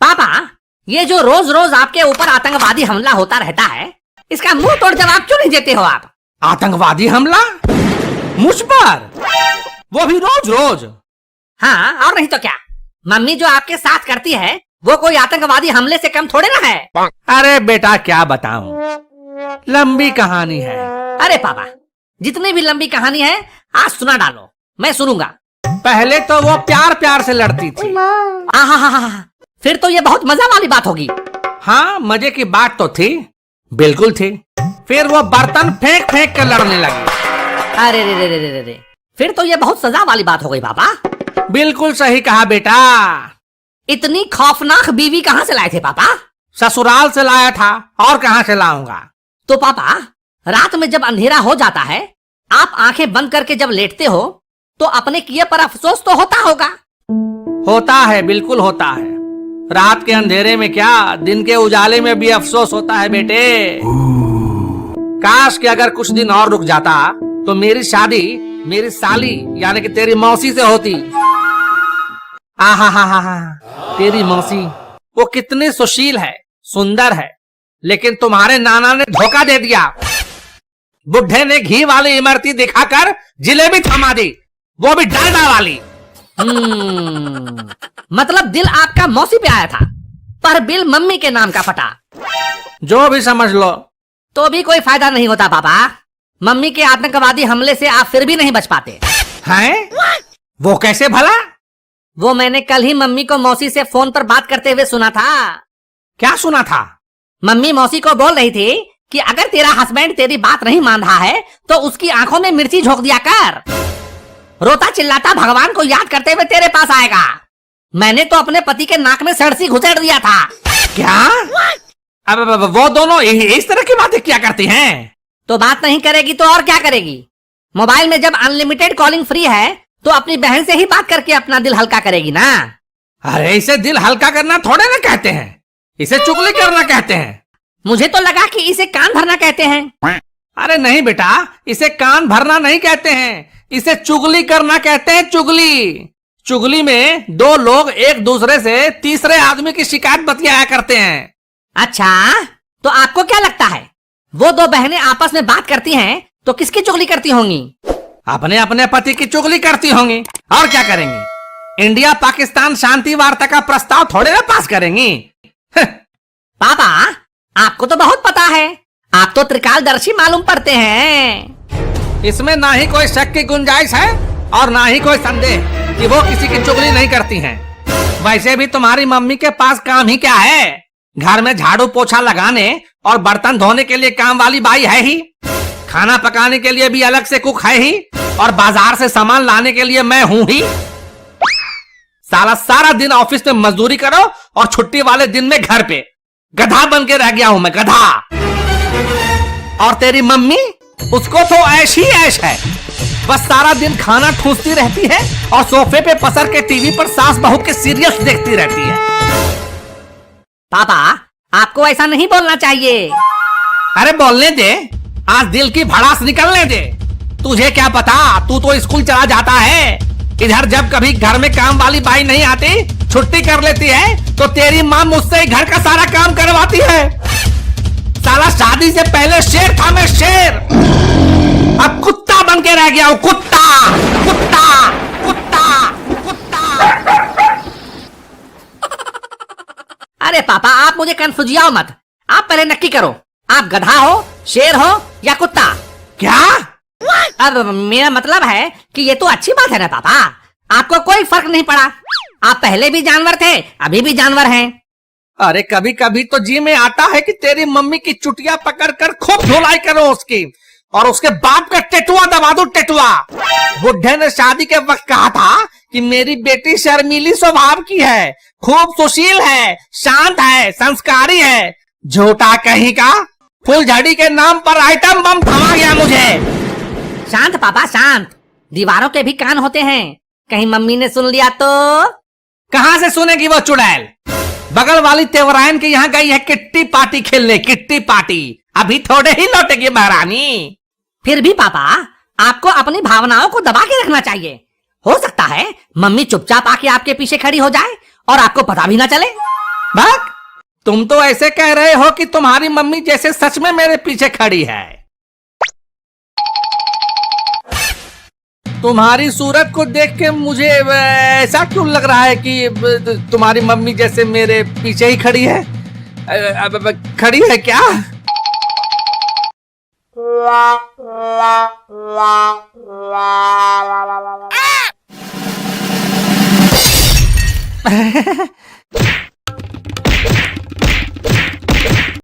पापा, ये जो रोज रोज आपके ऊपर आतंकवादी हमला होता रहता है, इसका मुंह तोड़ जवाब क्यों नहीं देते हो आप? आतंकवादी हमला मुझ पर, वो भी रोज रोज? हाँ, और नहीं तो क्या। मम्मी जो आपके साथ करती है वो कोई आतंकवादी हमले से कम थोड़े ना है। अरे बेटा क्या बताऊं, लंबी कहानी है। अरे पापा, जितनी भी लंबी कहानी है आज सुना डालो, मैं सुनूंगा। पहले तो वो प्यार प्यार से लड़ती थी। आहा, फिर तो ये बहुत मजा वाली बात होगी। हाँ, मजे की बात तो थी, बिल्कुल थी। फिर वो बर्तन फेंक फेंक कर लड़ने लगी। अरे रे रे रे रे रे, फिर तो ये बहुत सजा वाली बात हो गई पापा। बिल्कुल सही कहा बेटा। इतनी खौफनाक बीवी कहाँ से लाए थे पापा? ससुराल से लाया था, और कहाँ से लाऊंगा। तो पापा, रात में जब अंधेरा हो जाता है, आप आंखें बंद करके जब लेटते हो तो अपने किए पर अफसोस तो होता होगा। होता है, बिल्कुल होता है। रात के अंधेरे में क्या, दिन के उजाले में भी अफसोस होता है बेटे। काश कि अगर कुछ दिन और रुक जाता तो मेरी शादी मेरी साली यानी कि तेरी मौसी से होती। आहा, तेरी मौसी वो कितनी सुशील है, सुंदर है, लेकिन तुम्हारे नाना ने धोखा दे दिया। बुढ़े ने घी वाली इमरती दिखाकर जिलेबी थमा दी, वो भी डालडा वाली। मतलब दिल आपका मौसी पे आया था, पर बिल मम्मी के नाम का फटा। जो भी समझ लो। तो भी कोई फायदा नहीं होता पापा। मम्मी के आतंकवादी हमले से आप फिर भी नहीं बच पाते हैं? वो कैसे भला? वो मैंने कल ही मम्मी को मौसी से फोन पर बात करते हुए सुना था। क्या सुना था? मम्मी मौसी को बोल रही थी कि अगर तेरा हस्बैंड तेरी बात नहीं मान रहा है तो उसकी आंखों में मिर्ची झोंक दिया कर। रोता चिल्लाता भगवान को याद करते हुए तेरे पास आएगा। मैंने तो अपने पति के नाक में सड़सी घुसेड़ दिया था। क्या? अब वो दोनों इस तरह की बातें क्या करती हैं? तो बात नहीं करेगी तो और क्या करेगी? मोबाइल में जब अनलिमिटेड कॉलिंग फ्री है तो अपनी बहन से ही बात करके अपना दिल हल्का करेगी ना। अरे इसे दिल हल्का करना थोड़े ना कहते हैं, इसे चुगली करना कहते हैं। मुझे तो लगा कि इसे कान भरना कहते हैं। अरे नहीं बेटा, इसे कान भरना नहीं कहते हैं, इसे चुगली करना कहते हैं। चुगली चुगली में दो लोग एक दूसरे से तीसरे आदमी की शिकायत बतियाया करते हैं। अच्छा, तो आपको क्या लगता है वो दो बहनें आपस में बात करती हैं तो किसकी चुगली करती होंगी? अपने अपने पति की चुगली करती होंगी, और क्या करेंगी। इंडिया पाकिस्तान शांति वार्ता का प्रस्ताव थोड़े ना पास करेंगी। पापा, आपको तो बहुत पता है, आप तो त्रिकालदर्शी मालूम पड़ते हैं। इसमें ना ही कोई शक की गुंजाइश है और ना ही कोई संदेह कि वो किसी की चुगली नहीं करती हैं। वैसे भी तुम्हारी मम्मी के पास काम ही क्या है? घर में झाड़ू पोछा लगाने और बर्तन धोने के लिए काम वाली बाई है ही, खाना पकाने के लिए भी अलग से कुक है ही, और बाजार से सामान लाने के लिए मैं हूं ही। सारा दिन ऑफिस में मजदूरी करो और छुट्टी वाले दिन में घर पे गधा बन के रह गया हूं मैं, गधा। और तेरी मम्मी, उसको तो ऐश ही ऐश है, बस सारा दिन खाना ठूसती रहती है और सोफे पे पसर के टीवी पर सास बहू के सीरियल्स देखती रहती है। पापा, आपको ऐसा नहीं बोलना चाहिए। अरे बोलने दे, आज दिल की भड़ास निकलने दे। तुझे क्या पता, तू तो स्कूल चला जाता है। इधर जब कभी घर में काम वाली बाई नहीं आती, छुट्टी कर लेती है, तो तेरी माँ मुझसे ही घर का सारा काम करवाती है। साला शादी से पहले शेर था मैं, शेर। अब कुत्ता बन के रह गया हूँ, कुत्ता कुत्ता कुत्ता कुत्ता। अरे पापा, आप मुझे कंफ्यूजियाओ मत। आप पहले नक्की करो, आप गधा हो, शेर हो या कुत्ता? क्या? अब मेरा मतलब है कि ये तो अच्छी बात है ना पापा, आपको कोई फर्क नहीं पड़ा। आप पहले भी जानवर थे, अभी भी जानवर हैं। अरे कभी कभी तो जी में आता है कि तेरी मम्मी की चुटिया पकड़ कर खूब धुलाई करो उसकी, और उसके बाप का टेटुआ दबा दो, टेटुआ। बुढ़े ने शादी के वक्त कहा था कि मेरी बेटी शर्मीली स्वभाव की है, खूब सुशील है, शांत है, संस्कारी है। झूठा कहीं का, फुलझड़ी के नाम पर आइटम बम थमा गया मुझे। शांत पापा, शांत। दीवारों के भी कान होते हैं, कहीं मम्मी ने सुन लिया तो? कहां से सुनेगी वो चुड़ैल? बगल वाली तेवरायन के यहाँ गई है किट्टी पार्टी खेलने, किट्टी पार्टी। अभी थोड़े ही लौटेगी महारानी। फिर भी पापा, आपको अपनी भावनाओं को दबा के रखना चाहिए। हो सकता है मम्मी चुपचाप आके आपके पीछे खड़ी हो जाए और आपको पता भी ना चले। भाग। तुम तो ऐसे कह रहे हो कि तुम्हारी मम्मी जैसे सच में मेरे पीछे खड़ी है। तुम्हारी सूरत को देख के मुझे ऐसा क्यों लग रहा है कि तुम्हारी मम्मी जैसे मेरे पीछे ही खड़ी है। खड़ी है क्या?